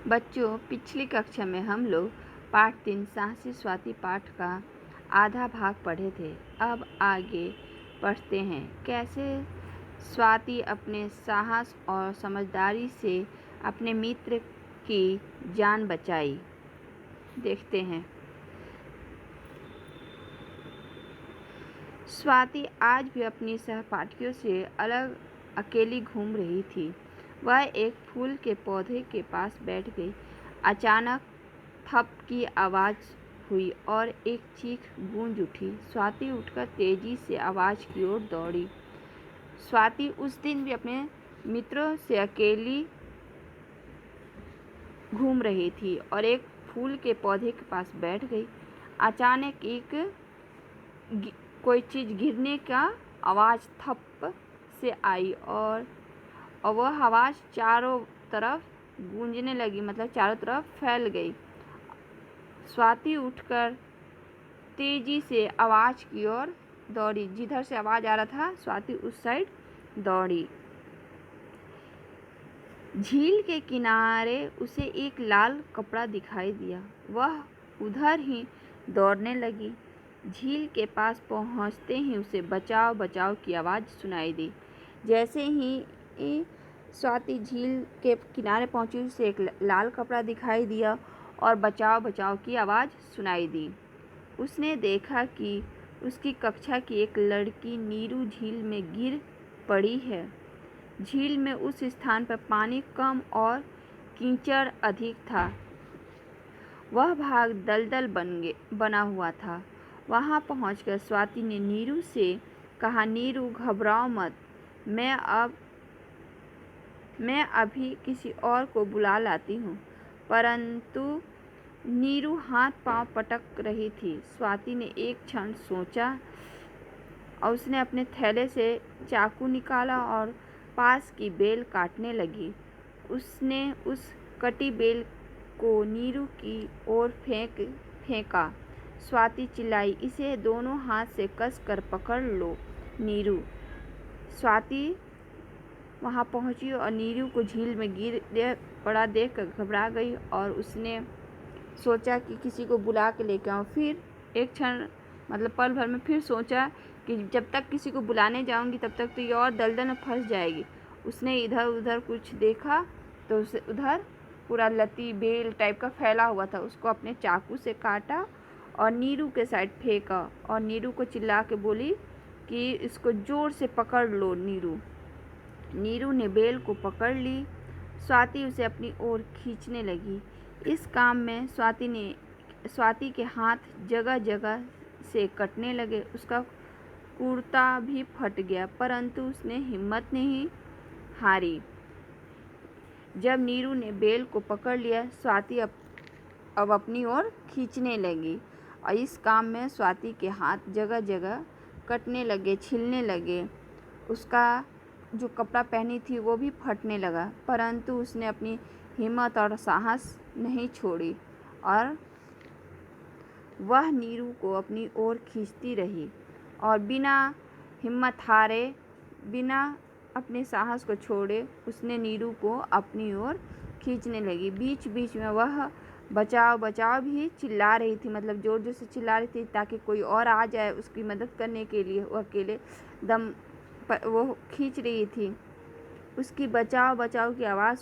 बच्चों, पिछली कक्षा में हम लोग पाठ 3 साहसी स्वाति पाठ का आधा भाग पढ़े थे। अब आगे पढ़ते हैं कैसे स्वाति अपने साहस और समझदारी से अपने मित्र की जान बचाई। देखते हैं। स्वाति आज भी अपनी सहपाठियों से अलग अकेली घूम रही थी। वह एक फूल के पौधे के पास बैठ गई। अचानक थप की आवाज़ हुई और एक चीख गूंज उठी। स्वाति उठकर तेजी से आवाज़ की ओर दौड़ी। स्वाति उस दिन भी अपने मित्रों से अकेली घूम रही थी और एक फूल के पौधे के पास बैठ गई। अचानक कोई चीज़ गिरने का आवाज़ थप से आई और वह आवाज़ चारों तरफ गूंजने लगी, मतलब चारों तरफ फैल गई। स्वाति उठकर तेजी से आवाज़ की ओर दौड़ी। जिधर से आवाज़ आ रहा था स्वाति उस साइड दौड़ी। झील के किनारे उसे एक लाल कपड़ा दिखाई दिया। वह उधर ही दौड़ने लगी। झील के पास पहुंचते ही उसे बचाओ बचाओ की आवाज़ सुनाई दी। जैसे ही स्वाति झील के किनारे पहुंची उसे एक लाल कपड़ा दिखाई दिया और बचाओ बचाओ की आवाज़ सुनाई दी। उसने देखा कि उसकी कक्षा की एक लड़की नीरू झील में गिर पड़ी है। झील में उस स्थान पर पानी कम और कीचड़ अधिक था। वह भाग दलदल बना हुआ था। वहां पहुंचकर स्वाति ने नीरू से कहा, नीरू घबराओ मत, मैं अभी किसी और को बुला लाती हूँ। परंतु नीरू हाथ पांव पटक रही थी। स्वाति ने एक क्षण सोचा और उसने अपने थैले से चाकू निकाला और पास की बेल काटने लगी। उसने उस कटी बेल को नीरू की ओर फेंका। स्वाति चिल्लाई, इसे दोनों हाथ से कस कर पकड़ लो नीरू। स्वाति वहां पहुंची और नीरू को झील में गिर पड़ा देखकर घबरा गई और उसने सोचा कि किसी को बुला के लेकर आऊं। फिर एक क्षण, मतलब पल भर में फिर सोचा कि जब तक किसी को बुलाने जाऊंगी तब तक तो ये और दलदल में फंस जाएगी। उसने इधर उधर कुछ देखा तो उसे उधर पूरा लती बेल टाइप का फैला हुआ था। उसको अपने चाकू से काटा और नीरू के साइड फेंका और नीरू को चिल्ला के बोली कि इसको जोर से पकड़ लो नीरू। नीरू ने बेल को पकड़ ली। स्वाति उसे अपनी ओर खींचने लगी। इस काम में स्वाति के हाथ जगह जगह से कटने लगे। उसका कुर्ता भी फट गया, परंतु उसने हिम्मत नहीं हारी। जब नीरू ने बेल को पकड़ लिया, स्वाति अब अपनी ओर खींचने लगी और इस काम में स्वाति के हाथ जगह जगह कटने लगे, छिलने लगे। उसका जो कपड़ा पहनी थी वो भी फटने लगा, परंतु उसने अपनी हिम्मत और साहस नहीं छोड़ी और वह नीरू को अपनी ओर खींचती रही और बिना हिम्मत हारे, बिना अपने साहस को छोड़े उसने नीरू को अपनी ओर खींचने लगी। बीच बीच में वह बचाओ बचाओ भी चिल्ला रही थी, मतलब जोर जोर से चिल्ला रही थी ताकि कोई और आ जाए उसकी मदद करने के लिए। वो अकेले दम पर वो खींच रही थी। उसकी बचाओ बचाओ की आवाज़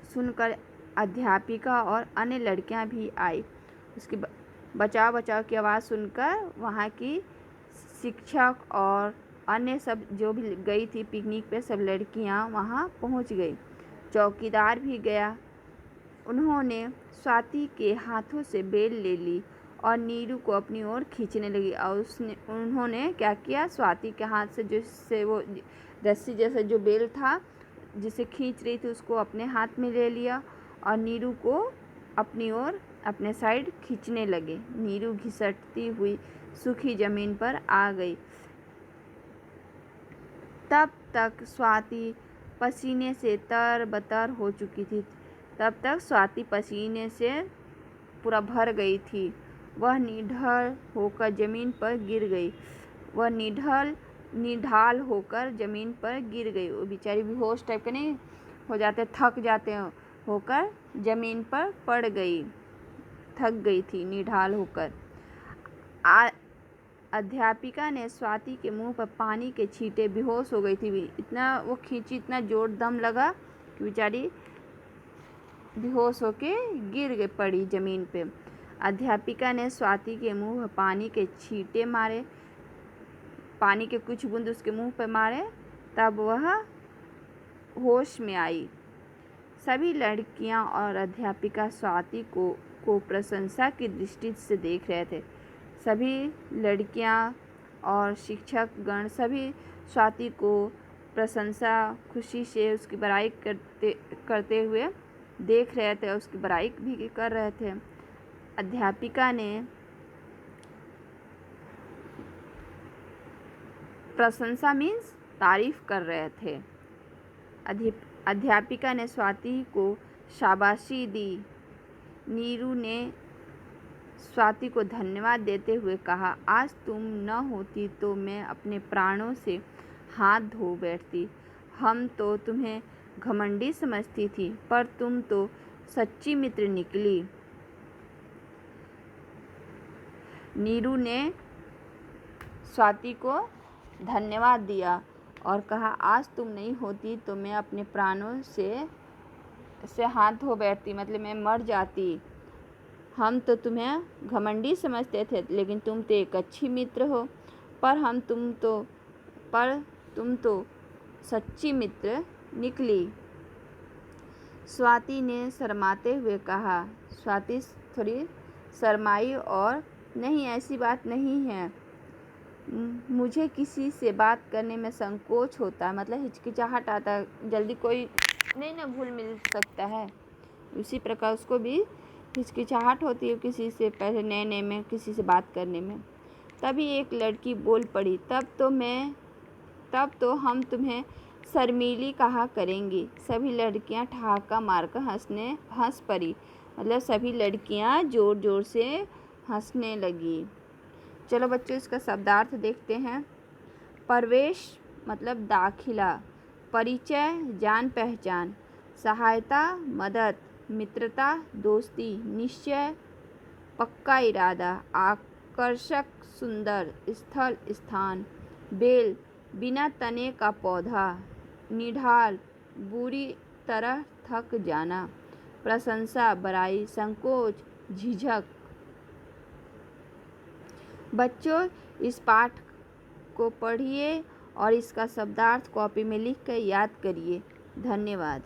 सुनकर अध्यापिका और अन्य लड़कियां भी आई। उसकी बचाओ बचाओ की आवाज़ सुनकर वहाँ की शिक्षक और अन्य सब जो भी गई थी पिकनिक पे, सब लड़कियाँ वहाँ पहुँच गई। चौकीदार भी गया। उन्होंने स्वाति के हाथों से बेल ले ली और नीरू को अपनी ओर खींचने लगी और उन्होंने क्या किया, स्वाति के हाथ से जिससे वो रस्सी जैसा जो बेल था जिसे खींच रही थी उसको अपने हाथ में ले लिया और नीरू को अपनी ओर अपने साइड खींचने लगे। नीरू घिसटती हुई सूखी जमीन पर आ गई। तब तक स्वाति पसीने से तरबतर हो चुकी थी। तब तक स्वाति पसीने से पूरा भर गई थी। वह निढाल होकर जमीन पर गिर गई। निढाल होकर जमीन पर गिर गई। वो बेचारी बेहोश टाइप के नहीं हो जाते, थक जाते हैं, होकर जमीन पर पड़ गई, थक गई थी निढाल होकर। अध्यापिका ने स्वाति के मुंह पर पानी के छींटे, बेहोश हो गई थी। इतना वो खींची, इतना जोर दम लगा कि बेचारी बेहोश होके गिर गई, पड़ी जमीन पे। अध्यापिका ने स्वाति के मुंह पर पानी के छींटे मारे, पानी के कुछ बूंद उसके मुंह पर मारे, तब वह होश में आई। सभी लड़कियां और अध्यापिका स्वाति को प्रशंसा की दृष्टि से देख रहे थे। सभी लड़कियां और शिक्षक गण सभी स्वाति को प्रशंसा, खुशी से उसकी बड़ाई करते हुए देख रहे थे, उसकी बड़ाई भी कर रहे थे। अध्यापिका ने प्रशंसा मीन्स तारीफ कर रहे थे। अध्यापिका ने स्वाति को शाबाशी दी। नीरू ने स्वाति को धन्यवाद देते हुए कहा, आज तुम न होती तो मैं अपने प्राणों से हाथ धो बैठती। हम तो तुम्हें घमंडी समझती थी, पर तुम तो सच्ची मित्र निकली। नीरू ने स्वाति को धन्यवाद दिया और कहा, आज तुम नहीं होती तो मैं अपने प्राणों से हाथ धो बैठती, मतलब मैं मर जाती। हम तो तुम्हें घमंडी समझते थे, लेकिन तुम तो एक अच्छी मित्र हो। पर तुम तो सच्ची मित्र निकली। स्वाति ने शर्माते हुए कहा। स्वाति थोड़ी शर्माई और, नहीं ऐसी बात नहीं है, मुझे किसी से बात करने में संकोच होता है, मतलब हिचकिचाहट आता है, जल्दी कोई नहीं ना भूल मिल सकता है, उसी प्रकार उसको भी हिचकिचाहट होती है किसी से पहले नए में किसी से बात करने में। तभी एक लड़की बोल पड़ी, तब तो हम तुम्हें शर्मीली कहा करेंगी। सभी लड़कियां ठहाका मारकर हंस पड़ी, मतलब सभी लड़कियां जोर जोर से हंसने लगी। चलो बच्चों, इसका शब्दार्थ देखते हैं। प्रवेश मतलब दाखिला, परिचय जान पहचान, सहायता मदद, मित्रता दोस्ती, निश्चय पक्का इरादा, आकर्षक सुंदर, स्थल स्थान, बेल बिना तने का पौधा, निढाल बुरी तरह थक जाना, प्रशंसा बड़ाई, संकोच झिझक। बच्चों, इस पाठ को पढ़िए और इसका शब्दार्थ कॉपी में लिख कर याद करिए। धन्यवाद।